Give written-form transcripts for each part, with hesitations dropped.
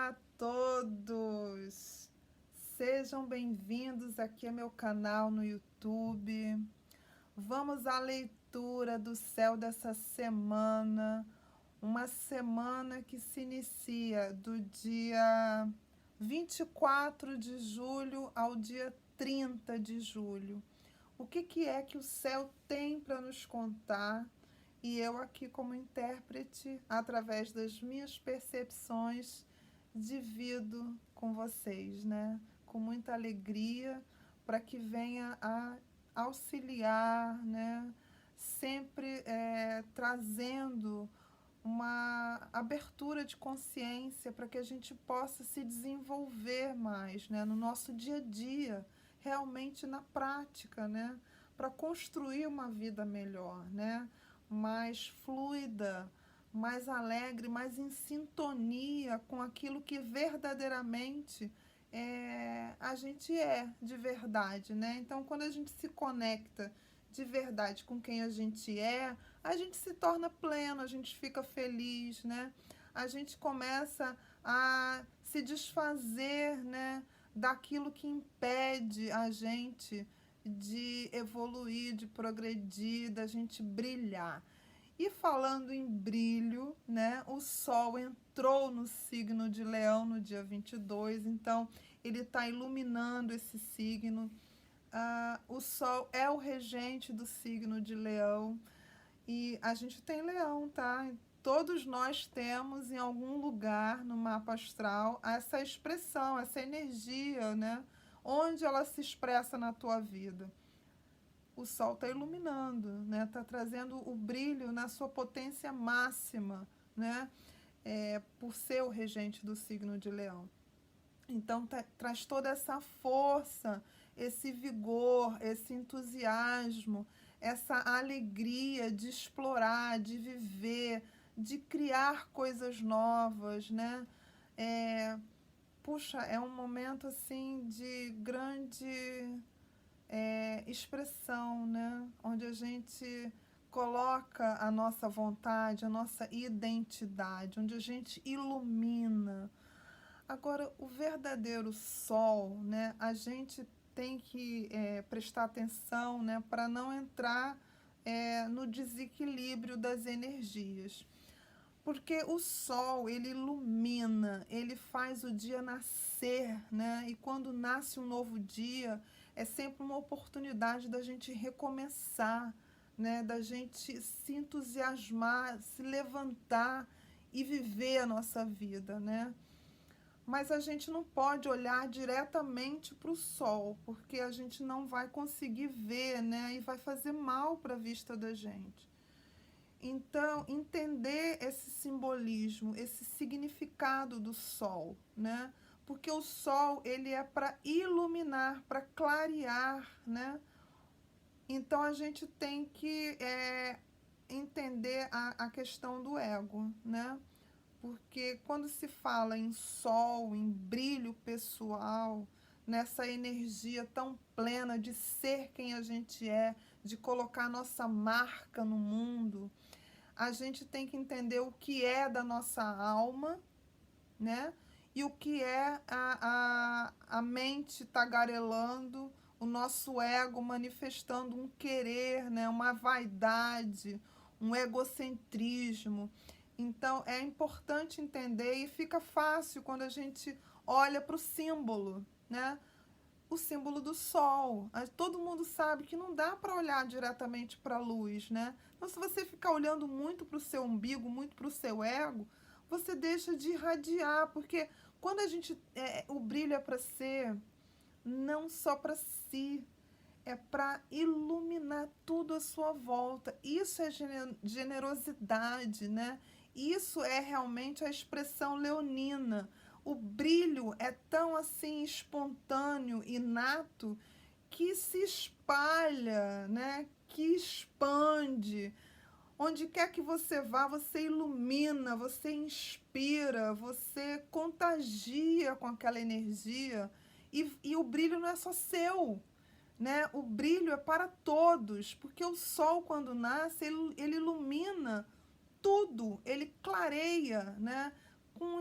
Olá a todos! Sejam bem-vindos aqui ao meu canal no YouTube. Vamos à leitura do céu dessa semana, uma semana que se inicia do dia 24 de julho ao dia 30 de julho. O que é que o céu tem para nos contar? E eu aqui como intérprete, através das minhas percepções, divido com vocês, né? Com muita alegria, para que venha a auxiliar, né? Sempre trazendo uma abertura de consciência para que a gente possa se desenvolver mais, né? No nosso dia a dia, realmente na prática, né? Para construir uma vida melhor, né? Mais fluida, mais alegre, mais em sintonia com aquilo que verdadeiramente a gente é de verdade, né? Então, quando a gente se conecta de verdade com quem a gente se torna pleno, a gente fica feliz, né? A gente começa a se desfazer, né, daquilo que impede a gente de evoluir, de progredir, da gente brilhar. E falando em brilho, né, o Sol entrou no signo de Leão no dia 22, então ele está iluminando esse signo. O Sol é o regente do signo de Leão e a gente tem Leão, tá? Todos nós temos em algum lugar no mapa astral essa expressão, essa energia, né? Onde ela se expressa na tua vida. O Sol está iluminando, né? Está trazendo o brilho na sua potência máxima, né? Por ser o regente do signo de Leão. Então, traz toda essa força, esse vigor, esse entusiasmo, essa alegria de explorar, de viver, de criar coisas novas, né? Puxa, é um momento, assim, de grande expressão, né? Onde a gente coloca a nossa vontade, a nossa identidade, onde a gente ilumina. Agora, o verdadeiro sol, né, a gente tem que prestar atenção, né, para não entrar no desequilíbrio das energias. Porque o sol, ele ilumina, ele faz o dia nascer, né? E quando nasce um novo dia, é sempre uma oportunidade da gente recomeçar, né? Da gente se entusiasmar, se levantar e viver a nossa vida, né? Mas a gente não pode olhar diretamente para o sol, porque a gente não vai conseguir ver, né? E vai fazer mal para a vista da gente. Então, entender esse simbolismo, esse significado do sol, né? Porque o sol, ele é para iluminar, para clarear, né? Então, a gente tem que entender a questão do ego, né? Porque quando se fala em sol, em brilho pessoal, nessa energia tão plena de ser quem a gente é, de colocar nossa marca no mundo, a gente tem que entender o que é da nossa alma, né? E o que é a mente tagarelando, o nosso ego manifestando um querer, né? Uma vaidade, um egocentrismo. Então, é importante entender e fica fácil quando a gente olha para o símbolo, né? O símbolo do sol. Todo mundo sabe que não dá para olhar diretamente para a luz, né? Então, se você ficar olhando muito para o seu umbigo, muito para o seu ego, você deixa de irradiar, porque quando a gente... o brilho é para ser não só para si, é para iluminar tudo à sua volta. Isso é generosidade, né? Isso é realmente a expressão leonina. O brilho é tão assim espontâneo, inato, que se espalha, né? Que expande. Onde quer que você vá, você ilumina, você inspira, você contagia com aquela energia. E o brilho não é só seu, né? O brilho é para todos, porque o sol, quando nasce, ele ilumina tudo, ele clareia, né? Com um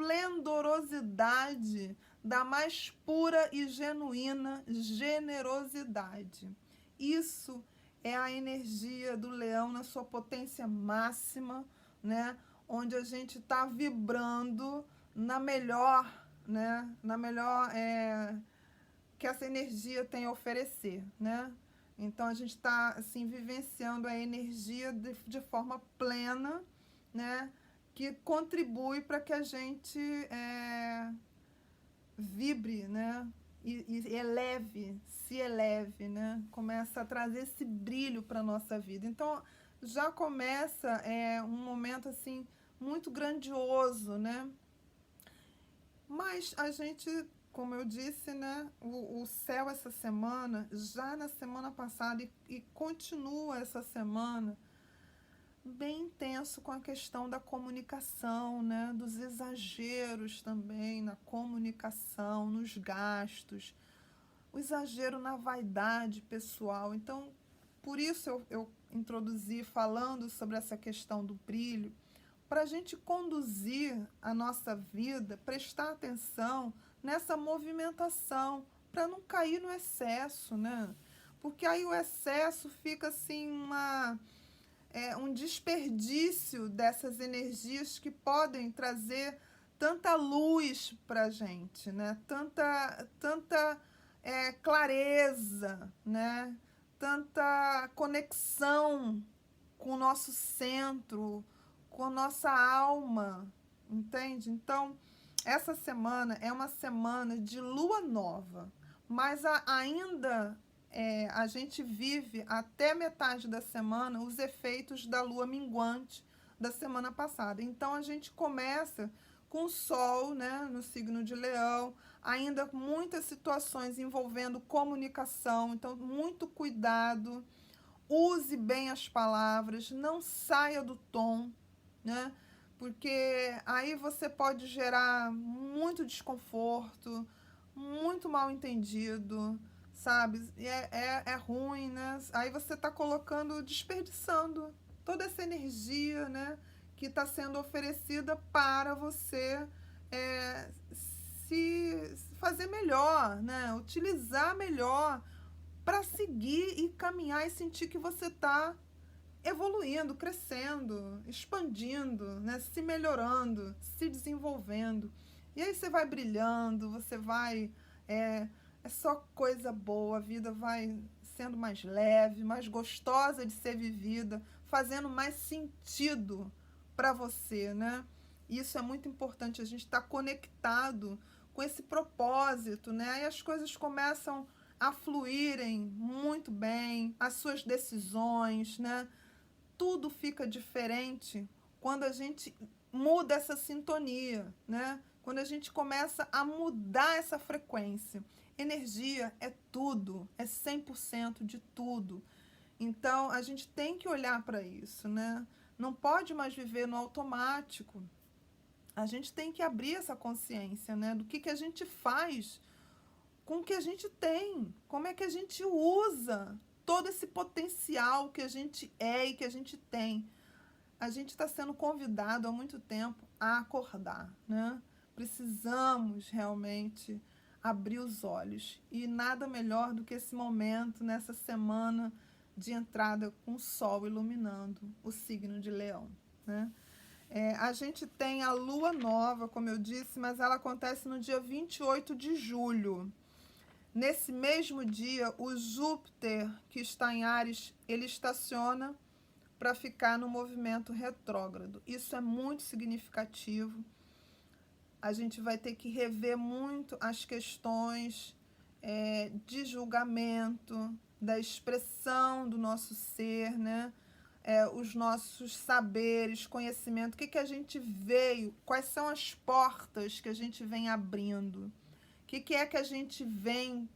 esplendorosidade da mais pura e genuína generosidade. Isso é a energia do leão na sua potência máxima, né? Onde a gente está vibrando na melhor, né? Na melhor que essa energia tem a oferecer, né? Então a gente está assim vivenciando a energia de forma plena, né? Que contribui para que a gente vibre, né? E se eleve, né? Começa a trazer esse brilho para a nossa vida. Então, já começa um momento, assim, muito grandioso, né? Mas a gente, como eu disse, né? O céu essa semana, já na semana passada e continua essa semana, bem intenso com a questão da comunicação, né? Dos exageros também na comunicação, nos gastos, o exagero na vaidade pessoal. Então, por isso eu introduzi falando sobre essa questão do brilho, para a gente conduzir a nossa vida, prestar atenção nessa movimentação, para não cair no excesso, né? Porque aí o excesso fica assim um desperdício dessas energias que podem trazer tanta luz para a gente, né? Tanta clareza, né? Tanta conexão com o nosso centro, com a nossa alma, entende? Então, essa semana é uma semana de lua nova, mas ainda a gente vive até metade da semana os efeitos da lua minguante da semana passada. Então, a gente começa com o sol, né, no signo de Leão, ainda muitas situações envolvendo comunicação, então muito cuidado, use bem as palavras, não saia do tom, né? Porque aí você pode gerar muito desconforto, muito mal entendido, sabe? É ruim, né? Aí você está desperdiçando toda essa energia, né? Que está sendo oferecida para você se fazer melhor, né? Utilizar melhor para seguir e caminhar e sentir que você está evoluindo, crescendo, expandindo, né? Se melhorando, se desenvolvendo. E aí você vai brilhando, você vai... É só coisa boa, a vida vai sendo mais leve, mais gostosa de ser vivida, fazendo mais sentido para você, né? Isso é muito importante, a gente está conectado com esse propósito, né? Aí as coisas começam a fluírem muito bem, as suas decisões, né? Tudo fica diferente quando a gente muda essa sintonia, né? Quando a gente começa a mudar essa frequência. Energia é tudo, é 100% de tudo. Então, a gente tem que olhar para isso, né? Não pode mais viver no automático. A gente tem que abrir essa consciência, né? Do que a gente faz com o que a gente tem. Como é que a gente usa todo esse potencial que a gente é e que a gente tem. A gente está sendo convidado há muito tempo a acordar, né? Precisamos realmente abrir os olhos. E nada melhor do que esse momento, nessa semana de entrada com o sol iluminando o signo de Leão, né? A gente tem a lua nova, como eu disse, mas ela acontece no dia 28 de julho. Nesse mesmo dia, o Júpiter, que está em Áries, ele estaciona para ficar no movimento retrógrado. Isso é muito significativo. A gente vai ter que rever muito as questões de julgamento, da expressão do nosso ser, né? Os nossos saberes, conhecimento, o que a gente veio, quais são as portas que a gente vem abrindo, o que é que a gente vem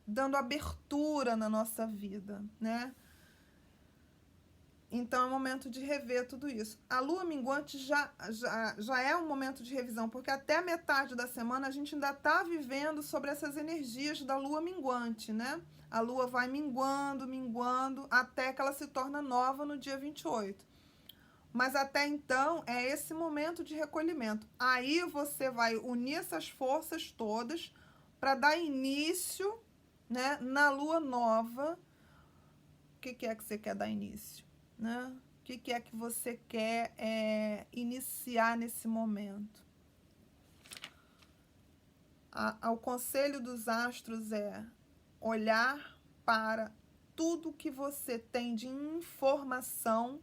dando abertura na nossa vida, né? Então, é o momento de rever tudo isso. A lua minguante já é um momento de revisão, porque até a metade da semana a gente ainda está vivendo sobre essas energias da lua minguante, né? A lua vai minguando, até que ela se torna nova no dia 28. Mas até então é esse momento de recolhimento. Aí você vai unir essas forças todas para dar início, né, na lua nova. O que é que você quer dar início, né? O que é que você quer iniciar nesse momento? O conselho dos astros é olhar para tudo que você tem de informação,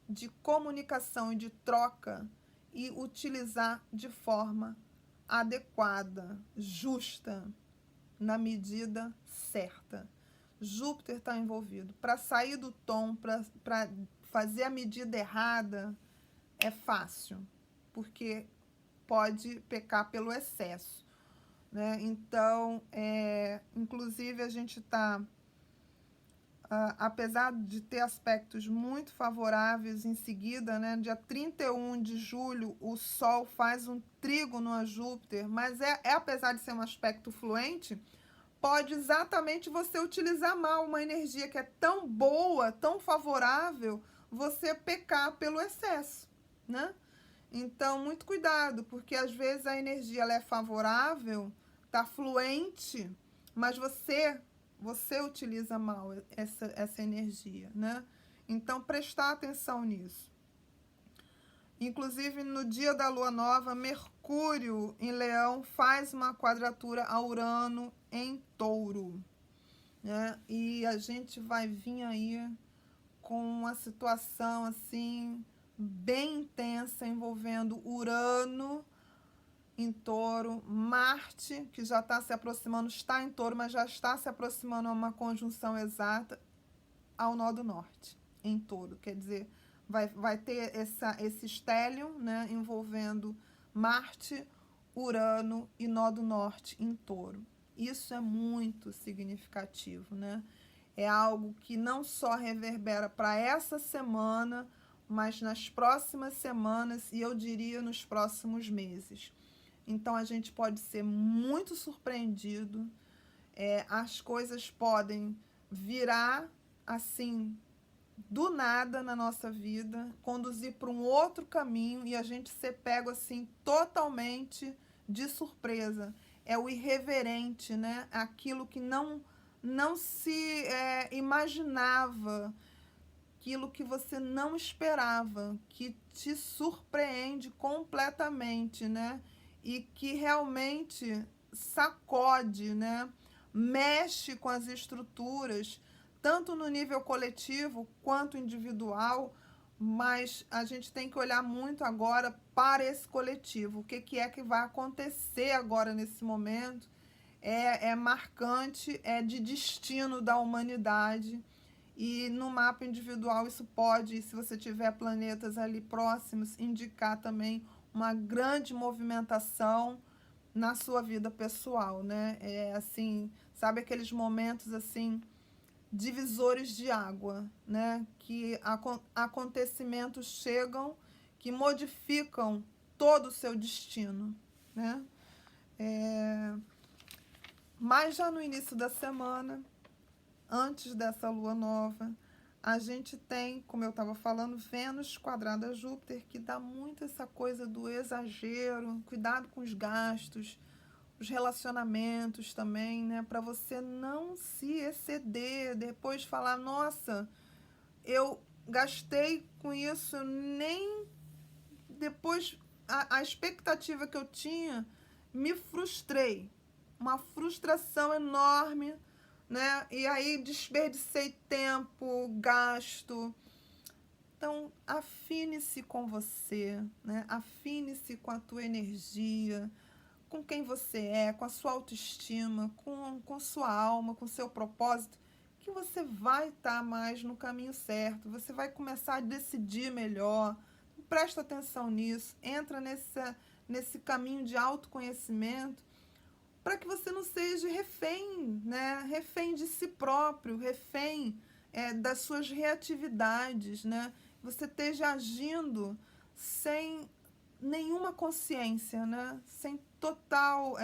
de comunicação e de troca e utilizar de forma adequada, justa, na medida certa. Júpiter está envolvido. Para sair do tom, para fazer a medida errada, é fácil, porque pode pecar pelo excesso, né? Então, inclusive, a gente está, apesar de ter aspectos muito favoráveis em seguida, né? Dia 31 de julho, o Sol faz um trígono a Júpiter, mas apesar de ser um aspecto fluente, pode exatamente você utilizar mal uma energia que é tão boa, tão favorável, você pecar pelo excesso, né? Então, muito cuidado, porque às vezes a energia ela é favorável, tá fluente, mas você utiliza mal essa energia, né? Então, prestar atenção nisso. Inclusive, no dia da lua nova, Mercúrio em Leão faz uma quadratura a Urano em Touro, né? E a gente vai vir aí com uma situação assim bem intensa envolvendo Urano em Touro, Marte, que já está se aproximando, está em Touro, mas já está se aproximando a uma conjunção exata ao nó do norte, em Touro. Quer dizer, vai ter esse estélio, né, envolvendo Marte, Urano e nó do norte em Touro. Isso é muito significativo, né? É algo que não só reverbera para essa semana, mas nas próximas semanas e eu diria nos próximos meses. Então a gente pode ser muito surpreendido, as coisas podem virar assim do nada na nossa vida, conduzir para um outro caminho e a gente ser pego assim totalmente de surpresa. É o irreverente, né? Aquilo que não se imaginava, aquilo que você não esperava, que te surpreende completamente, né? E que realmente sacode, né? Mexe com as estruturas, tanto no nível coletivo quanto individual, mas a gente tem que olhar muito agora para esse coletivo. O que é que vai acontecer agora nesse momento? É marcante, é de destino da humanidade. E no mapa individual isso pode, se você tiver planetas ali próximos, indicar também uma grande movimentação na sua vida pessoal, né? Assim, sabe aqueles momentos assim divisores de água, né? Que acontecimentos chegam que modificam todo o seu destino, né? Mas já no início da semana, antes dessa lua nova, a gente tem, como eu estava falando, Vênus quadrada a Júpiter, que dá muito essa coisa do exagero, cuidado com os gastos, os relacionamentos também, né? Para você não se exceder, depois falar, nossa, eu gastei com isso, nem depois a expectativa que eu tinha, me frustrei. Uma frustração enorme, né? E aí desperdicei tempo, gasto. Então, afine-se com você, né? Afine-se com a tua energia, com quem você é, com a sua autoestima, com sua alma, com seu propósito, que você vai estar mais no caminho certo, você vai começar a decidir melhor. Presta atenção nisso, entra nesse caminho de autoconhecimento, para que você não seja refém, né? Refém de si próprio, refém das suas reatividades, né? Você esteja agindo sem nenhuma consciência, né? Sem total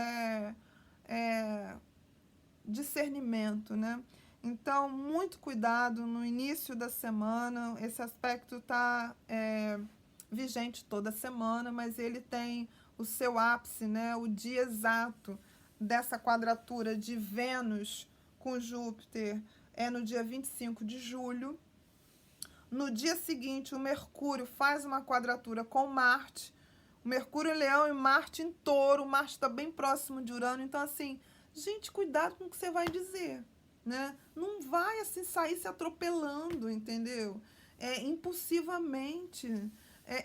discernimento, né? Então, muito cuidado no início da semana. Esse aspecto está vigente toda semana, mas ele tem o seu ápice, né? O dia exato dessa quadratura de Vênus com Júpiter é no dia 25 de julho. No dia seguinte, o Mercúrio faz uma quadratura com Marte. O Mercúrio em Leão e Marte em Touro. Marte está bem próximo de Urano. Então, assim, gente, cuidado com o que você vai dizer, né? Não vai, assim, sair se atropelando, entendeu? Impulsivamente.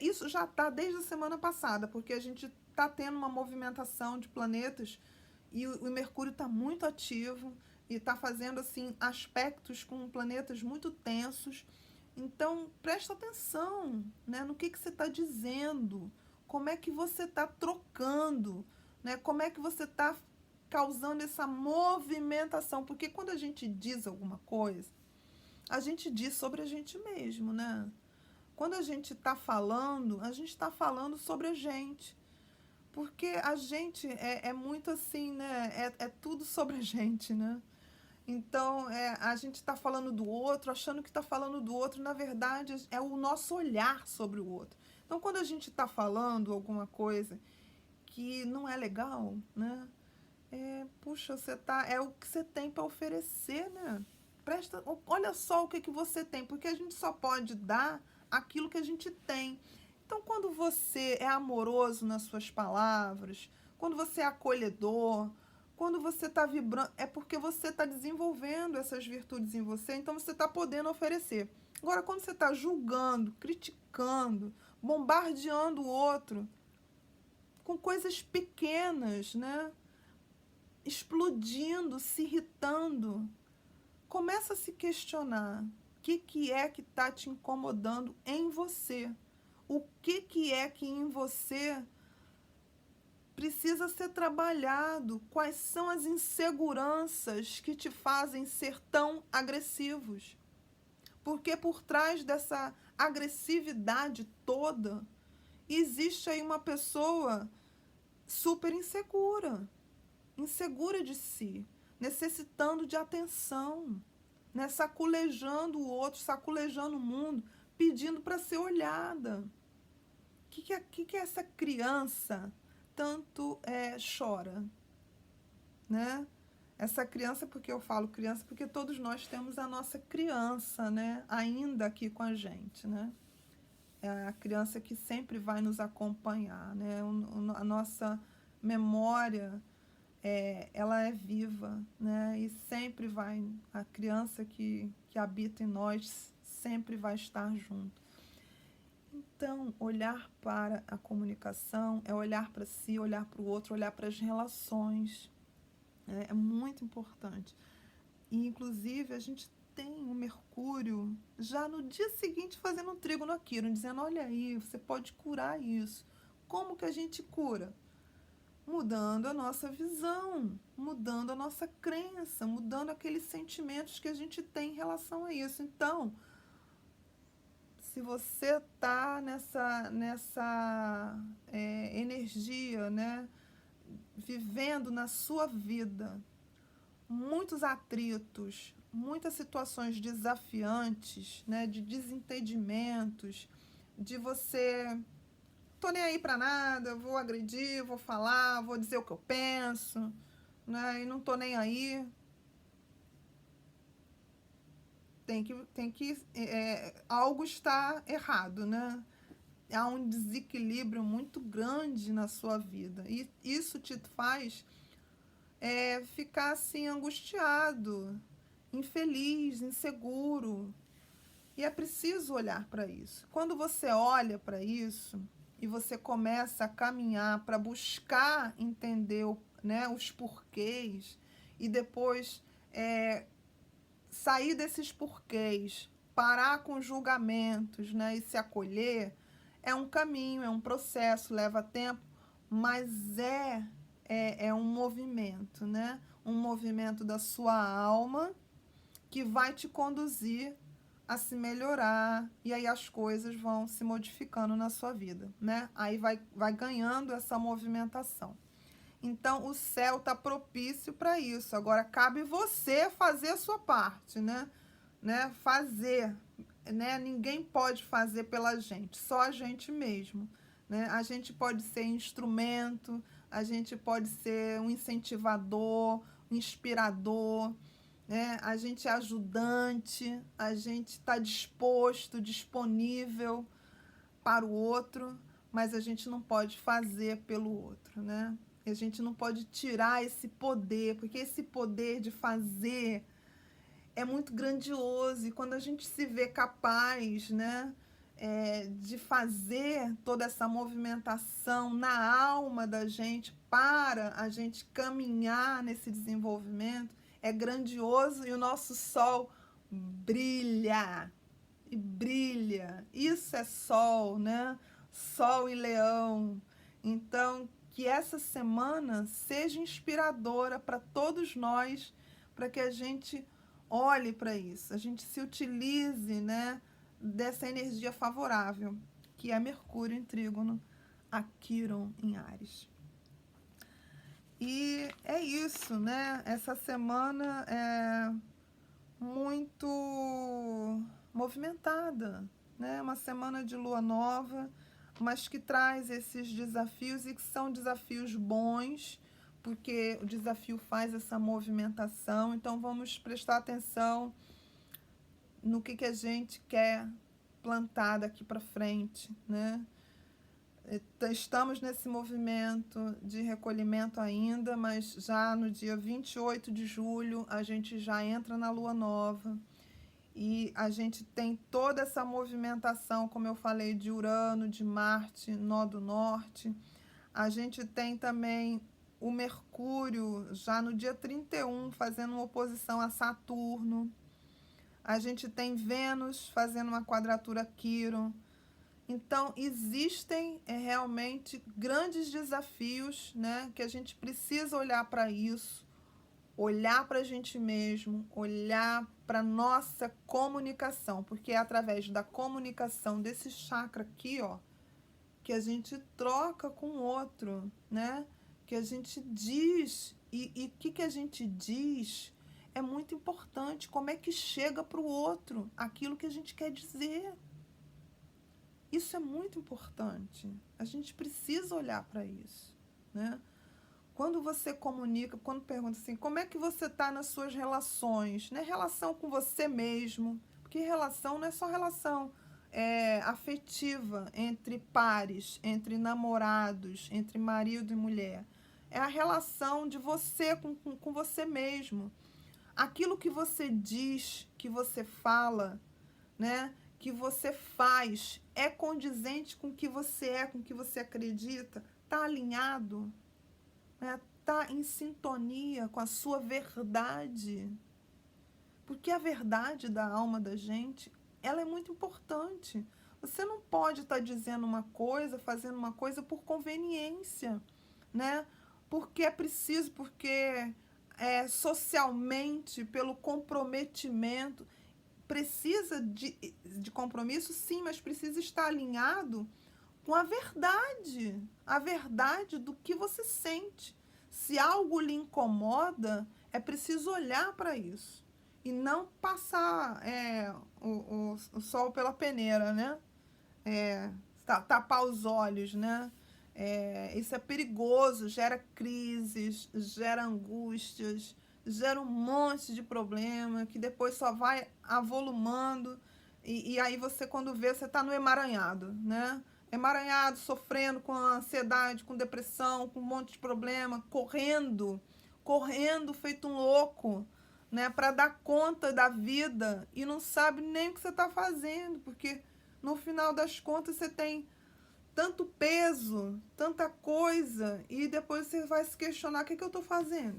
Isso já está desde a semana passada, porque a gente está tendo uma movimentação de planetas e o Mercúrio está muito ativo e está fazendo, assim, aspectos com planetas muito tensos. Então, presta atenção, né, no que você está dizendo, como é que você está trocando, né, como é que você está causando essa movimentação. Porque quando a gente diz alguma coisa, a gente diz sobre a gente mesmo, né? Quando a gente está falando sobre a gente. Porque a gente é muito assim, né? É tudo sobre a gente, né? Então, a gente está falando do outro, achando que está falando do outro, na verdade, é o nosso olhar sobre o outro. Então, quando a gente está falando alguma coisa que não é legal, né? Puxa, é o que você tem para oferecer, né? Olha só o que você tem, porque a gente só pode dar aquilo que a gente tem. Então, quando você é amoroso nas suas palavras, quando você é acolhedor, quando você está vibrando, é porque você está desenvolvendo essas virtudes em você, então você está podendo oferecer. Agora, quando você está julgando, criticando, bombardeando o outro com coisas pequenas, né? Explodindo, se irritando, começa a se questionar o que é que está te incomodando em você. O que é que em você precisa ser trabalhado? Quais são as inseguranças que te fazem ser tão agressivos? Porque por trás dessa agressividade toda, existe aí uma pessoa super insegura, insegura de si, necessitando de atenção, né? Saculejando o outro, saculejando o mundo, pedindo para ser olhada. O que essa criança tanto chora, né? Essa criança, porque eu falo criança, porque todos nós temos a nossa criança, né? Ainda aqui com a gente, né? É a criança que sempre vai nos acompanhar, né? A nossa memória, ela é viva, né? E sempre vai, a criança que habita em nós sempre vai estar junto. Então, olhar para a comunicação é olhar para si, olhar para o outro, olhar para as relações. É muito importante. E, inclusive, a gente tem o Mercúrio já no dia seguinte fazendo um trígono a Quirón, dizendo, olha aí, você pode curar isso. Como que a gente cura? Mudando a nossa visão, mudando a nossa crença, mudando aqueles sentimentos que a gente tem em relação a isso. Então, se você está nessa energia, né, vivendo na sua vida muitos atritos, muitas situações desafiantes, né, de desentendimentos, de você, tô nem aí para nada, vou agredir, vou falar, vou dizer o que eu penso, né, e não tô nem aí. Algo está errado, né? Há um desequilíbrio muito grande na sua vida. E isso te faz ficar assim angustiado, infeliz, inseguro. E é preciso olhar para isso. Quando você olha para isso e você começa a caminhar para buscar entender, né, os porquês e depois sair desses porquês, parar com julgamentos, né, e se acolher, é um caminho, é um processo, leva tempo, mas é um movimento, né? Um movimento da sua alma que vai te conduzir a se melhorar e aí as coisas vão se modificando na sua vida, né? Aí vai ganhando essa movimentação. Então, o céu está propício para isso. Agora, cabe você fazer a sua parte, né? Fazer, né? Ninguém pode fazer pela gente, só a gente mesmo, né? A gente pode ser instrumento, a gente pode ser um incentivador, um inspirador, né? A gente é ajudante, a gente está disposto, disponível para o outro, mas a gente não pode fazer pelo outro, né? E a gente não pode tirar esse poder, porque esse poder de fazer é muito grandioso, e quando a gente se vê capaz, né, de fazer toda essa movimentação na alma da gente para a gente caminhar nesse desenvolvimento, é grandioso, e o nosso sol brilha, e brilha. Isso é sol, né? Sol e leão. Então, que essa semana seja inspiradora para todos nós, para que a gente olhe para isso, a gente se utilize, né, dessa energia favorável, que é Mercúrio em trígono a Quirón em Áries. E é isso, né? Essa semana é muito movimentada, né? Uma semana de lua nova, mas que traz esses desafios, e que são desafios bons, porque o desafio faz essa movimentação. Então vamos prestar atenção no que a gente quer plantar daqui para frente, né? Estamos nesse movimento de recolhimento ainda, mas já no dia 28 de julho a gente já entra na lua nova, e a gente tem toda essa movimentação, como eu falei, de Urano, de Marte, nó do norte. A gente tem também o Mercúrio já no dia 31 fazendo uma oposição a Saturno. A gente tem Vênus fazendo uma quadratura a Quirón. Então, existem realmente grandes desafios, né, que a gente precisa olhar para isso, olhar para a gente mesmo, olhar para nossa comunicação, porque é através da comunicação desse chakra aqui, ó, que a gente troca com o outro, né? Que a gente diz, e o que a gente diz é muito importante, como é que chega para o outro aquilo que a gente quer dizer. Isso é muito importante. A gente precisa olhar para isso, né? Quando você comunica, quando pergunta assim, como é que você está nas suas relações, né? Relação com você mesmo, porque relação não é só relação afetiva entre pares, entre namorados, entre marido e mulher. É a relação de você com você mesmo. Aquilo que você diz, que você fala, né? Que você faz, é condizente com o que você é, com o que você acredita, está alinhado, está em sintonia com a sua verdade. Porque a verdade da alma da gente, ela é muito importante. Você não pode estar dizendo uma coisa, fazendo uma coisa por conveniência, né? Porque é preciso, porque socialmente, pelo comprometimento, precisa de compromisso, sim, mas precisa estar alinhado com a verdade do que você sente. Se algo lhe incomoda, é preciso olhar para isso e não passar o sol pela peneira, né? Tapar os olhos, né? Isso é perigoso, gera crises, gera angústias, gera um monte de problema que depois só vai avolumando, e aí você, quando vê, você está no emaranhado, né? Emaranhado, sofrendo com ansiedade, com depressão, com um monte de problema, correndo feito um louco, né, para dar conta da vida, e não sabe nem o que você está fazendo, porque no final das contas você tem tanto peso, tanta coisa, e depois você vai se questionar: o que eu estou fazendo?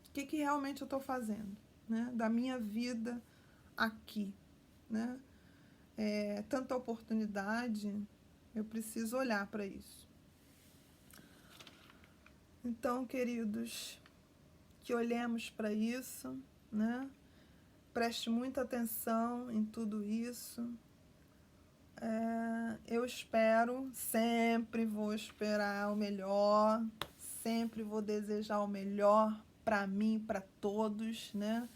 O que realmente eu estou fazendo, né, da minha vida aqui, né? Tanta oportunidade, eu preciso olhar para isso. Então, queridos, que olhemos para isso, né? Preste muita atenção em tudo isso. Eu espero, sempre vou esperar o melhor, sempre vou desejar o melhor para mim, para todos, né?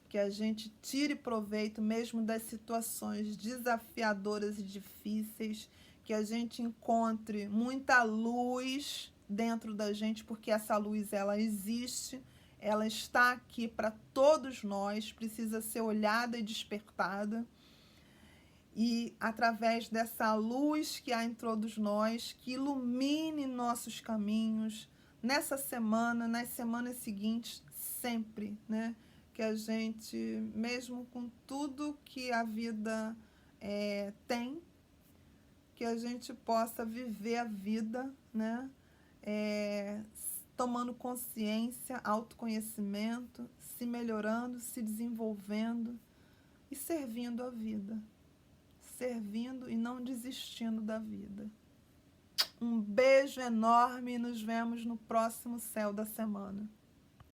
Que a gente tire proveito mesmo das situações desafiadoras e difíceis, que a gente encontre muita luz dentro da gente, porque essa luz, ela existe, ela está aqui para todos nós, precisa ser olhada e despertada. E através dessa luz que há em todos nós, que ilumine nossos caminhos, nessa semana, nas semanas seguintes, sempre, né? Que a gente, mesmo com tudo que a vida tem, que a gente possa viver a vida, né? Tomando consciência, autoconhecimento, se melhorando, se desenvolvendo e servindo a vida. Servindo e não desistindo da vida. Um beijo enorme e nos vemos no próximo Céu da Semana.